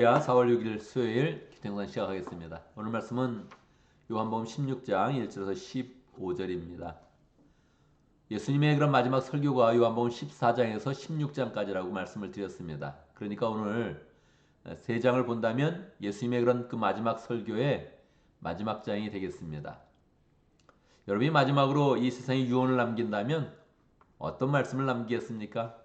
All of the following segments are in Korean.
4월 6일 수요일 기도영상 시작하겠습니다. 오늘 말씀은 요한복음 16장 1절에서 15절입니다. 예수님의 그런 마지막 설교가 요한복음 14장에서 16장까지라고 말씀을 드렸습니다. 그러니까 오늘 세 장을 본다면 예수님의 그런 그 마지막 설교의 마지막 장이 되겠습니다. 여러분이 마지막으로 이 세상에 유언을 남긴다면 어떤 말씀을 남기겠습니까?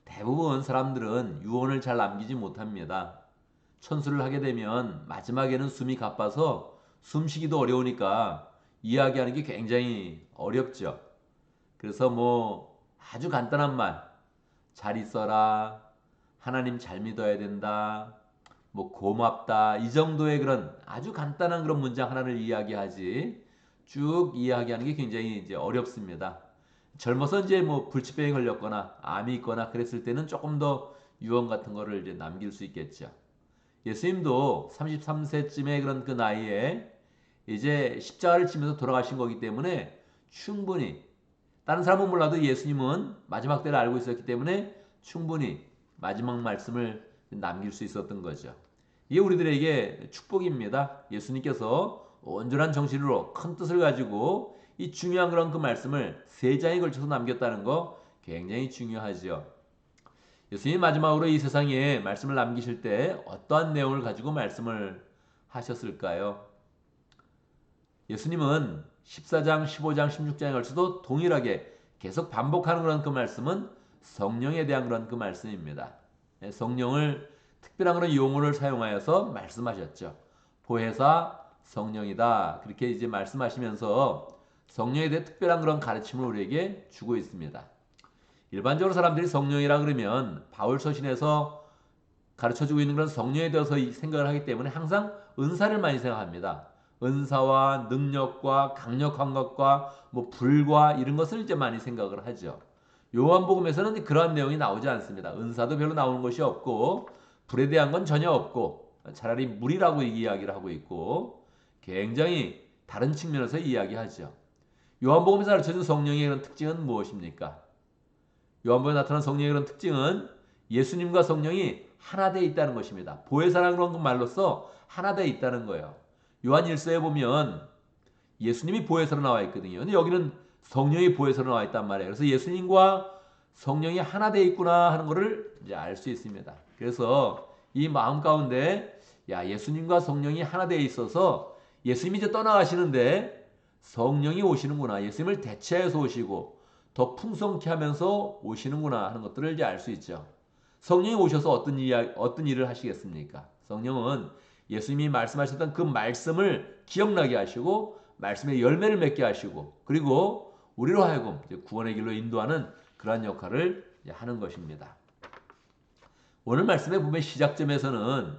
대부분 사람들은 유언을 잘 남기지 못합니다. 천수를 하게 되면 마지막에는 숨이 가빠서 숨쉬기도 어려우니까 이야기하는 게 굉장히 어렵죠. 그래서 아주 간단한 말, 잘 있어라, 하나님 잘 믿어야 된다, 고맙다, 이 정도의 그런 아주 간단한 그런 문장 하나를 이야기하지 쭉 이야기하는 게 굉장히 이제 어렵습니다. 젊어서 이제 불치병에 걸렸거나 암이 있거나 그랬을 때는 조금 더 유언 같은 거를 이제 남길 수 있겠죠. 예수님도 33세쯤의 그런 그 나이에 이제 십자가를 지면서 돌아가신 거기 때문에 충분히 다른 사람은 몰라도 예수님은 마지막 때를 알고 있었기 때문에 충분히 마지막 말씀을 남길 수 있었던 거죠. 이게 우리들에게 축복입니다. 예수님께서 온전한 정신으로 큰 뜻을 가지고 이 중요한 그런 그 말씀을 세 장에 걸쳐서 남겼다는 거 굉장히 중요하죠. 예수님 마지막으로 이 세상에 말씀을 남기실 때 어떠한 내용을 가지고 말씀을 하셨을까요? 예수님은 14장, 15장, 16장에 걸쳐도 동일하게 계속 반복하는 그런 그 말씀은 성령에 대한 그런 그 말씀입니다. 성령을 특별한 그런 용어를 사용하여서 말씀하셨죠. 보혜사 성령이다. 그렇게 이제 말씀하시면서 성령에 대해 특별한 그런 가르침을 우리에게 주고 있습니다. 일반적으로 사람들이 성령이라 그러면 바울 서신에서 가르쳐주고 있는 그런 성령에 대해서 생각을 하기 때문에 항상 은사를 많이 생각합니다. 은사와 능력과 강력한 것과 불과 이런 것을 이제 많이 생각을 하죠. 요한복음에서는 그러한 내용이 나오지 않습니다. 은사도 별로 나오는 것이 없고 불에 대한 건 전혀 없고 차라리 물이라고 이야기를 하고 있고 굉장히 다른 측면에서 이야기하죠. 요한복음에서 가르쳐준 성령의 그런 특징은 무엇입니까? 요한복음에 나타난 성령의 그런 특징은 예수님과 성령이 하나 되어 있다는 것입니다. 보혜사라는 그런 말로써 하나 되어 있다는 거예요. 요한 1서에 보면 예수님이 보혜사로 나와 있거든요. 근데 여기는 성령이 보혜사로 나와 있단 말이에요. 그래서 예수님과 성령이 하나 되어 있구나 하는 것을 이제 알 수 있습니다. 그래서 이 마음 가운데 예수님과 성령이 하나 되어 있어서 예수님이 이제 떠나가시는데 성령이 오시는구나. 예수님을 대체해서 오시고 더 풍성케 하면서 오시는구나 하는 것들을 이제 알 수 있죠. 성령이 오셔서 어떤 일을 하시겠습니까? 성령은 예수님이 말씀하셨던 그 말씀을 기억나게 하시고 말씀의 열매를 맺게 하시고 그리고 우리로 하여금 구원의 길로 인도하는 그러한 역할을 하는 것입니다. 오늘 말씀의 보면 시작점에서는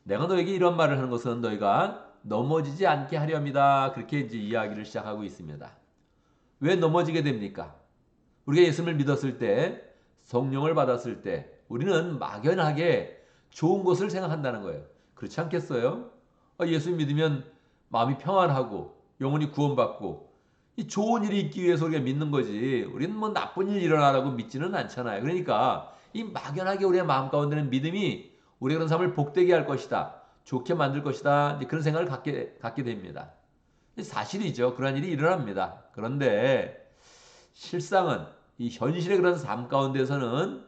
내가 너에게 이런 말을 하는 것은 너희가 넘어지지 않게 하렵니다. 그렇게 이제 이야기를 시작하고 있습니다. 왜 넘어지게 됩니까? 우리가 예수님을 믿었을 때, 성령을 받았을 때 우리는 막연하게 좋은 것을 생각한다는 거예요. 그렇지 않겠어요? 예수 믿으면 마음이 평안하고 영혼이 구원받고 이 좋은 일이 있기 위해서 우리가 믿는 거지. 우리는 나쁜 일 일어나라고 믿지는 않잖아요. 그러니까 이 막연하게 우리의 마음 가운데는 믿음이 우리가 그런 삶을 복되게 할 것이다. 좋게 만들 것이다. 그런 생각을 갖게 됩니다. 사실이죠. 그런 일이 일어납니다. 그런데 실상은 이 현실의 그런 삶 가운데서는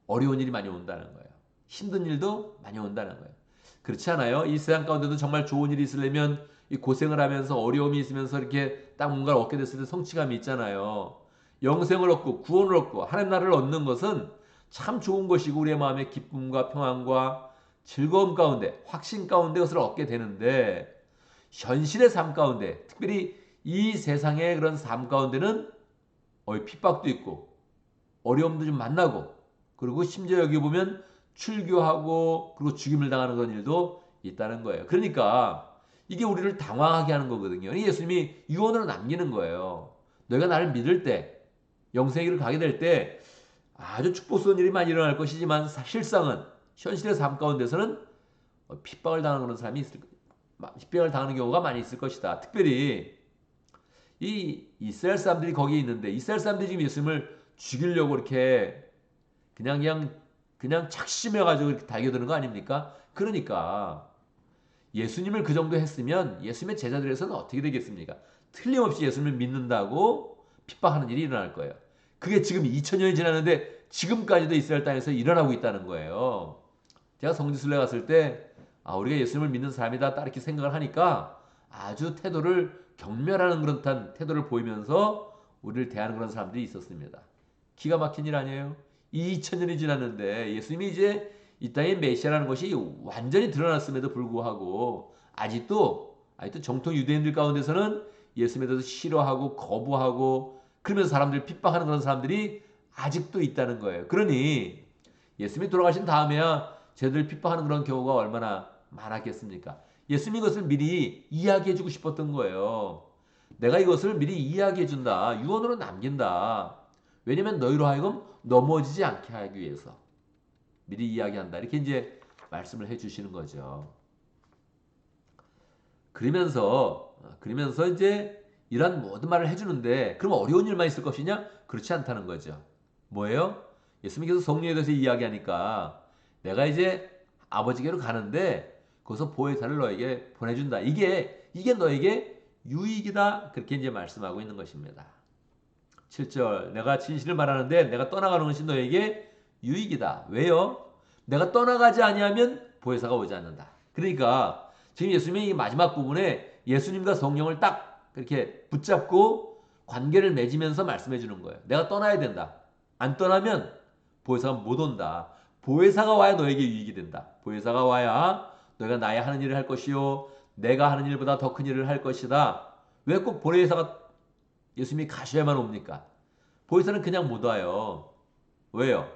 어려운 일이 많이 온다는 거예요. 힘든 일도 많이 온다는 거예요. 그렇지 않아요? 이 세상 가운데도 정말 좋은 일이 있으려면 이 고생을 하면서 어려움이 있으면서 이렇게 딱 뭔가를 얻게 됐을 때 성취감이 있잖아요. 영생을 얻고 구원을 얻고 하나님 나라를 얻는 것은 참 좋은 것이고 우리의 마음의 기쁨과 평안과 즐거움 가운데 확신 가운데 그것을 얻게 되는데 현실의 삶 가운데 특별히 이 세상의 그런 삶 가운데는 핍박도 있고 어려움도 좀 만나고 그리고 심지어 여기 보면 출교하고 그리고 죽임을 당하는 그런 일도 있다는 거예요. 그러니까 이게 우리를 당황하게 하는 거거든요. 예수님이 유언으로 남기는 거예요. 너희가 나를 믿을 때 영생의 길을 가게 될 때 아주 축복스러운 일이 많이 일어날 것이지만 실상은 현실의 삶 가운데서는 핍박을 당하는 그런 사람이 핍박을 당하는 경우가 많이 있을 것이다. 특별히 이 이스라엘 사람들이 거기 있는데 이스라엘 사람들이 지금 예수님을 죽이려고 이렇게 그냥 그냥 착심해가지고 이렇게 달겨드는 거 아닙니까? 그러니까 예수님을 그 정도 했으면 예수님의 제자들에서는 어떻게 되겠습니까? 틀림없이 예수님을 믿는다고 핍박하는 일이 일어날 거예요. 그게 지금 2000년이 지났는데 지금까지도 이스라엘 땅에서 일어나고 있다는 거예요. 제가 성지순례 갔을 때 우리가 예수님을 믿는 사람이다 딱 이렇게 생각을 하니까 아주 태도를 경멸하는 그런 듯한 태도를 보이면서 우리를 대하는 그런 사람들이 있었습니다. 기가 막힌 일 아니에요? 2000년이 지났는데 예수님이 이제 이 땅의 메시아라는 것이 완전히 드러났음에도 불구하고 아직도 정통 유대인들 가운데서는 예수님에 대해서 싫어하고 거부하고 그러면서 사람들을 핍박하는 그런 사람들이 아직도 있다는 거예요. 그러니 예수님이 돌아가신 다음에야 쟤들 핍박하는 그런 경우가 얼마나 많았겠습니까? 예수님이 이것을 미리 이야기해 주고 싶었던 거예요. 내가 이것을 미리 이야기해 준다. 유언으로 남긴다. 왜냐면 너희로 하여금 넘어지지 않게 하기 위해서 미리 이야기한다. 이렇게 이제 말씀을 해 주시는 거죠. 그러면서 이제 이런 모든 말을 해주는데 그럼 어려운 일만 있을 것이냐? 그렇지 않다는 거죠. 뭐예요? 예수님께서 성령에 대해서 이야기하니까 내가 이제 아버지께로 가는데 거기서 보혜사를 너에게 보내준다. 이게 너에게 유익이다. 그렇게 이제 말씀하고 있는 것입니다. 7절 내가 진실을 말하는데 내가 떠나가는 것이 너에게 유익이다. 왜요? 내가 떠나가지 아니하면 보혜사가 오지 않는다. 그러니까 지금 예수님이 이 마지막 부분에 예수님과 성령을 딱 그렇게 붙잡고 관계를 맺으면서 말씀해 주는 거예요. 내가 떠나야 된다. 안 떠나면 보혜사가 못 온다. 보혜사가 와야 너에게 유익이 된다. 보혜사가 와야 너희가 나의 하는 일을 할 것이요 내가 하는 일보다 더 큰 일을 할 것이다. 왜 꼭 보혜사가 예수님이 가셔야만 옵니까? 보혜사는 그냥 못 와요. 왜요?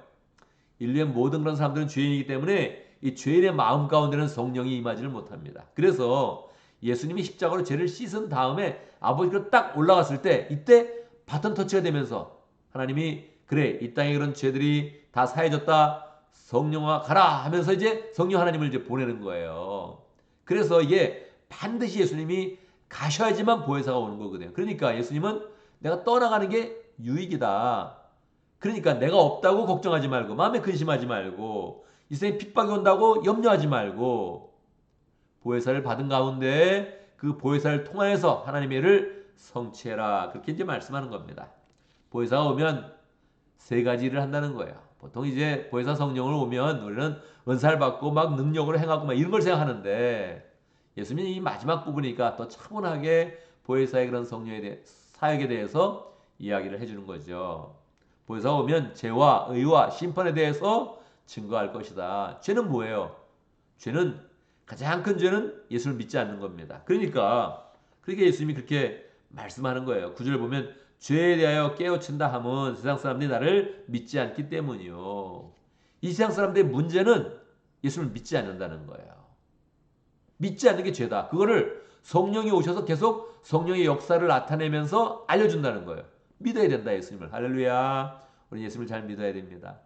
인류의 모든 그런 사람들은 죄인이기 때문에 이 죄인의 마음 가운데는 성령이 임하지를 못합니다. 그래서 예수님이 십자가로 죄를 씻은 다음에 아버지께로 딱 올라갔을 때 이때 바톤 터치가 되면서 하나님이 그래 이 땅에 그런 죄들이 다 사해졌다. 성령아 가라 하면서 이제 성령 하나님을 이제 보내는 거예요. 그래서 이게 반드시 예수님이 가셔야지만 보혜사가 오는 거거든요. 그러니까 예수님은 내가 떠나가는 게 유익이다. 그러니까 내가 없다고 걱정하지 말고 마음에 근심하지 말고 이 세상에 핍박이 온다고 염려하지 말고 보혜사를 받은 가운데 그 보혜사를 통하여서 하나님의 일을 성취해라. 그렇게 이제 말씀하는 겁니다. 보혜사가 오면 세 가지 일을 한다는 거예요. 보통 이제 보혜사 성령을 오면 우리는 은사를 받고 막 능력으로 행하고 막 이런 걸 생각하는데 예수님이 이 마지막 부분이니까 더 차분하게 보혜사의 그런 성령의 사역에 대해서 이야기를 해주는 거죠. 보혜사가 오면 죄와 의와 심판에 대해서 증거할 것이다. 죄는 뭐예요? 죄는 가장 큰 죄는 예수를 믿지 않는 겁니다. 그러니까 예수님이 그렇게 말씀하는 거예요. 9절 보면 죄에 대하여 깨우친다 함은 세상 사람들이 나를 믿지 않기 때문이요. 이 세상 사람들의 문제는 예수를 믿지 않는다는 거예요. 믿지 않는 게 죄다. 그거를 성령이 오셔서 계속 성령의 역사를 나타내면서 알려준다는 거예요. 믿어야 된다 예수님을. 할렐루야. 우리 예수님을 잘 믿어야 됩니다.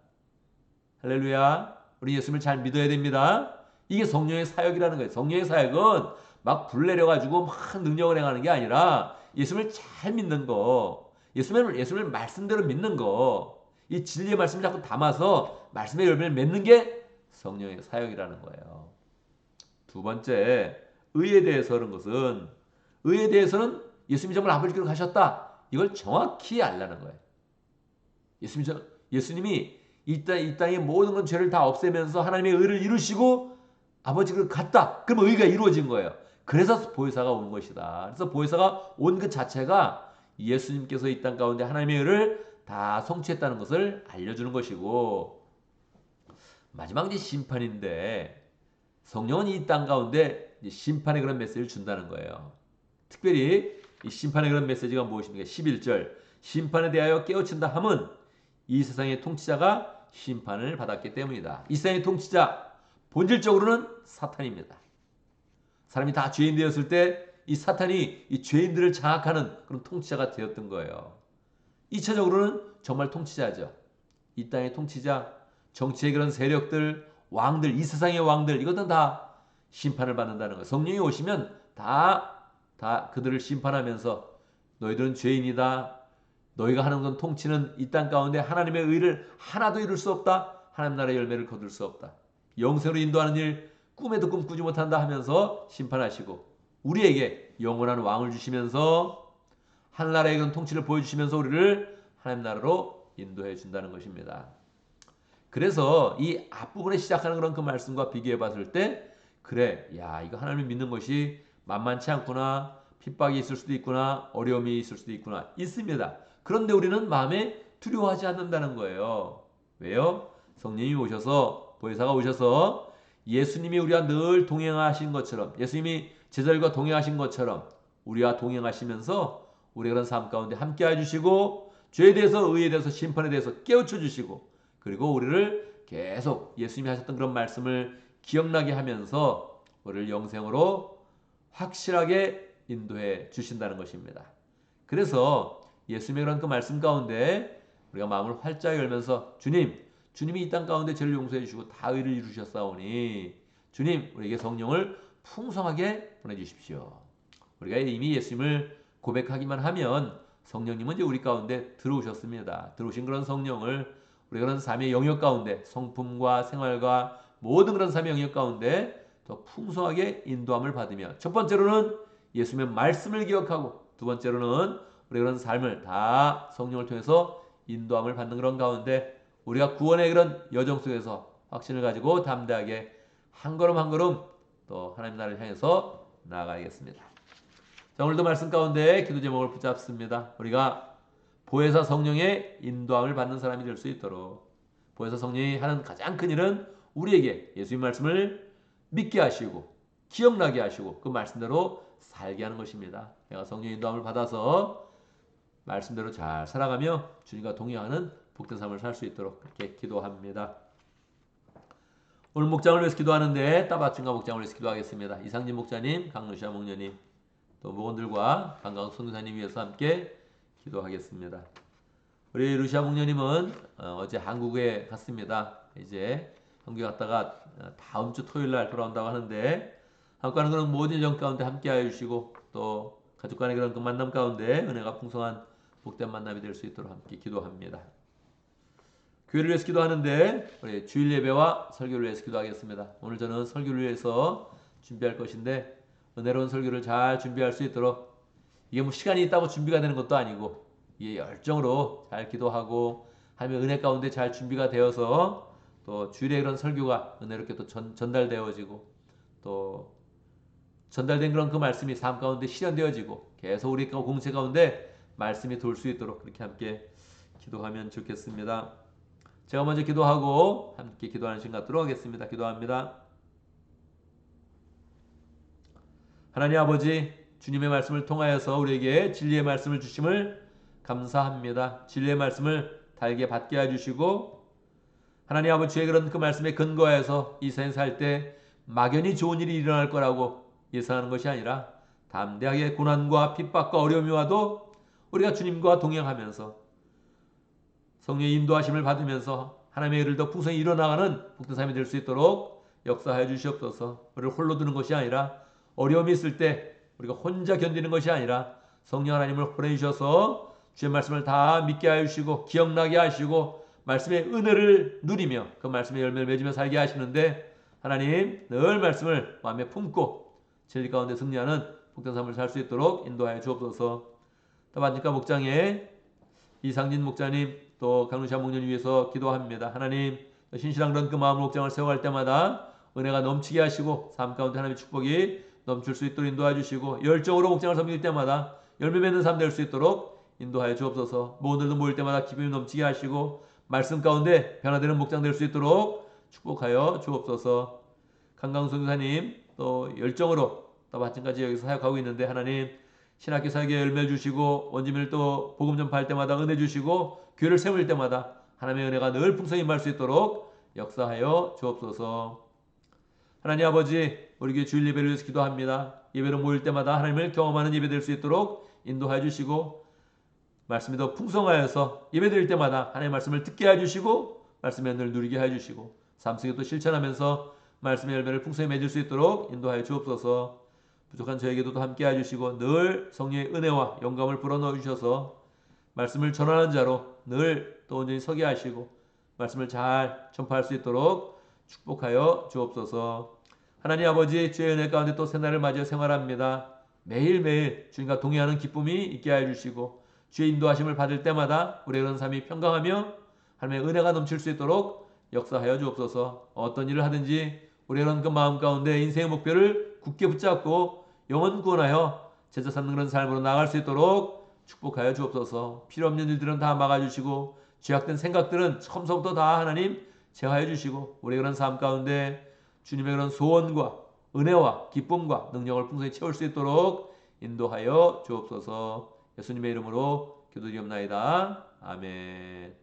할렐루야. 우리 예수님을 잘 믿어야 됩니다. 이게 성령의 사역이라는 거예요. 성령의 사역은 막 불내려가지고 막 능력을 행하는 게 아니라 예수님을 잘 믿는 거. 예수님을 말씀대로 믿는 거. 이 진리의 말씀을 자꾸 담아서 말씀의 열매를 맺는 게 성령의 사역이라는 거예요. 두 번째, 의에 대해서 그런 것은 의에 대해서는 예수님이 정말 아버지께로 가셨다. 이걸 정확히 알라는 거예요. 예수님이 이 땅의 모든 건 죄를 다 없애면서 하나님의 의를 이루시고 아버지께로 갔다. 그러면 의가 이루어진 거예요. 그래서 보혜사가 온 것이다. 그래서 보혜사가 온 그 자체가 예수님께서 이 땅 가운데 하나님의 의를 다 성취했다는 것을 알려주는 것이고 마지막 이제 심판인데 성령은 이 땅 가운데 심판의 그런 메시지를 준다는 거예요. 특별히 이 심판의 그런 메시지가 무엇입니까? 11절 심판에 대하여 깨우친다 함은 이 세상의 통치자가 심판을 받았기 때문이다. 이 세상의 통치자 본질적으로는 사탄입니다. 사람이 다 죄인 되었을 때 이 사탄이 이 죄인들을 장악하는 그런 통치자가 되었던 거예요. 2차적으로는 정말 통치자죠. 이 땅의 통치자, 정치의 그런 세력들, 왕들, 이 세상의 왕들 이것은 다 심판을 받는다는 거예요. 성령이 오시면 다 그들을 심판하면서 너희들은 죄인이다. 너희가 하는 건 통치는 이 땅 가운데 하나님의 의를 하나도 이룰 수 없다. 하나님 나라의 열매를 거둘 수 없다. 영생으로 인도하는 일 꿈에도 꿈꾸지 못한다 하면서 심판하시고 우리에게 영원한 왕을 주시면서 하늘나라의 그런 통치를 보여주시면서 우리를 하나님 나라로 인도해 준다는 것입니다. 그래서 이 앞부분에 시작하는 그런 그 말씀과 비교해 봤을 때 그래, 야, 이거 하나님을 믿는 것이 만만치 않구나. 핍박이 있을 수도 있구나. 어려움이 있을 수도 있구나. 있습니다. 그런데 우리는 마음에 두려워하지 않는다는 거예요. 왜요? 성령이 오셔서, 보혜사가 오셔서 예수님이 우리와 늘 동행하신 것처럼, 예수님이 제자들과 동행하신 것처럼 우리와 동행하시면서 우리의 그런 삶 가운데 함께 해주시고 죄에 대해서, 의에 대해서, 심판에 대해서 깨우쳐 주시고 그리고 우리를 계속 예수님이 하셨던 그런 말씀을 기억나게 하면서 우리를 영생으로 확실하게 인도해 주신다는 것입니다. 그래서 예수님의 그런 그 말씀 가운데 우리가 마음을 활짝 열면서 주님이 이 땅 가운데 죄를 용서해 주시고 다 의를 이루셨사오니 주님, 우리에게 성령을 풍성하게 보내주십시오. 우리가 이미 예수님을 고백하기만 하면 성령님은 이제 우리 가운데 들어오셨습니다. 들어오신 그런 성령을 우리 그런 삶의 영역 가운데 성품과 생활과 모든 그런 삶의 영역 가운데 더 풍성하게 인도함을 받으며 첫 번째로는 예수님의 말씀을 기억하고 두 번째로는 우리 그런 삶을 다 성령을 통해서 인도함을 받는 그런 가운데 우리가 구원의 그런 여정 속에서 확신을 가지고 담대하게 한 걸음 한 걸음 또 하나님 나라를 향해서 나아가야겠습니다. 자, 오늘도 말씀 가운데 기도 제목을 붙잡습니다. 우리가 보혜사 성령의 인도함을 받는 사람이 될 수 있도록 보혜사 성령이 하는 가장 큰 일은 우리에게 예수님 말씀을 믿게 하시고 기억나게 하시고 그 말씀대로 살게 하는 것입니다. 내가 성령의 인도함을 받아서 말씀대로 잘 살아가며 주님과 동행하는 복된 삶을 살 수 있도록 그렇게 기도합니다. 오늘 목장을 위해서 기도하는데 따박증과 목장을 위해서 기도하겠습니다. 이상진 목자님, 강루시아 목녀님, 또 목원들과 강강 선교사님 위해서 함께 기도하겠습니다. 우리 루시아 목녀님은 어제 한국에 갔습니다. 이제 한국에 갔다가 다음 주 토요일 날 돌아온다고 하는데 한국 가는 그런 모든 일정 가운데 함께 하여 주시고 또 가족 간의 그런 그 만남 가운데 은혜가 풍성한 복된 만남이 될 수 있도록 함께 기도합니다. 교회를 위해서 기도하는데 우리 주일 예배와 설교를 위해서 기도하겠습니다. 오늘 저는 설교를 위해서 준비할 것인데 은혜로운 설교를 잘 준비할 수 있도록 이게 뭐 시간이 있다고 준비가 되는 것도 아니고 이게 열정으로 잘 기도하고 하나님의 은혜 가운데 잘 준비가 되어서 또 주일에 그런 설교가 은혜롭게 또 전달되어지고 또 전달된 그런 그 말씀이 삶 가운데 실현되어지고 계속 우리 공동체 가운데 말씀이 돌 수 있도록 그렇게 함께 기도하면 좋겠습니다. 제가 먼저 기도하고 함께 기도하는 시간 갖도록 하겠습니다. 기도합니다. 하나님 아버지, 주님의 말씀을 통하여서 우리에게 진리의 말씀을 주심을 감사합니다. 진리의 말씀을 달게 받게 해주시고 하나님 아버지의 그런 그 말씀에 근거해서 이 세상 살 때 막연히 좋은 일이 일어날 거라고 예상하는 것이 아니라 담대하게 고난과 핍박과 어려움이 와도 우리가 주님과 동행하면서 성령의 인도하심을 받으면서 하나님의 일을 더 풍성히 이뤄나가는 복된 삶이 될 수 있도록 역사하여 주시옵소서. 우리를 홀로 두는 것이 아니라 어려움이 있을 때 우리가 혼자 견디는 것이 아니라 성령 하나님을 보내주셔서 주의 말씀을 다 믿게 하여 주시고 기억나게 하시고 말씀의 은혜를 누리며 그 말씀의 열매를 맺으며 살게 하시는데 하나님 늘 말씀을 마음에 품고 진리 가운데 승리하는 복된 삶을 살 수 있도록 인도하여 주옵소서. 따반지가 목장에 이상진 목자님 또 강루시아 목련을 위해서 기도합니다. 하나님 신실한 그런 그 마음 목장을 세워갈 때마다 은혜가 넘치게 하시고 삶 가운데 하나님의 축복이 넘칠 수 있도록 인도해 주시고 열정으로 목장을 섬길 때마다 열매 맺는 삶 될 수 있도록 인도하여 주옵소서. 모두들 모일 때마다 기쁨이 넘치게 하시고 말씀 가운데 변화되는 목장 될 수 있도록 축복하여 주옵소서. 강강수 교사님 또 열정으로 또 마침까지 여기서 사역하고 있는데 하나님 신학교 사역에 열매를 주시고 원주민을 또 복음 전파할 때마다 은혜 주시고 교회를 세울 때마다 하나님의 은혜가 늘 풍성히 임할 수 있도록 역사하여 주옵소서. 하나님 아버지 우리 교회 주일 예배를 위해서 기도합니다. 예배로 모일 때마다 하나님을 경험하는 예배 될 수 있도록 인도하여 주시고 말씀이 더 풍성하여서 예배 드릴 때마다 하나님의 말씀을 듣게 해주시고 말씀의 은혜를 누리게 해주시고 삶 속에 또 실천하면서 말씀의 열매를 풍성히 맺을 수 있도록 인도하여 주옵소서. 부족한 저에게도 함께 해주시고 늘 성령의 은혜와 영감을 불어넣어 주셔서 말씀을 전하는 자로 늘 또 온전히 서게 하시고 말씀을 잘 전파할 수 있도록 축복하여 주옵소서. 하나님 아버지, 주의 은혜 가운데 또 새날을 맞이해 생활합니다. 매일매일 주님과 동행하는 기쁨이 있게 하여 주시고 주의 인도하심을 받을 때마다 우리의 그런 삶이 평강하며 하나님의 은혜가 넘칠 수 있도록 역사하여 주옵소서. 어떤 일을 하든지 우리의 그런 그 마음 가운데 인생의 목표를 굳게 붙잡고 영혼 구원하여 제자 삼는 그런 삶으로 나아갈 수 있도록 축복하여 주옵소서. 필요 없는 일들은 다 막아주시고 죄악된 생각들은 처음서부터 다 하나님 제하여 주시고 우리의 그런 삶 가운데 주님의 그런 소원과 은혜와 기쁨과 능력을 풍성히 채울 수 있도록 인도하여 주옵소서. 예수님의 이름으로 기도드리옵나이다. 아멘.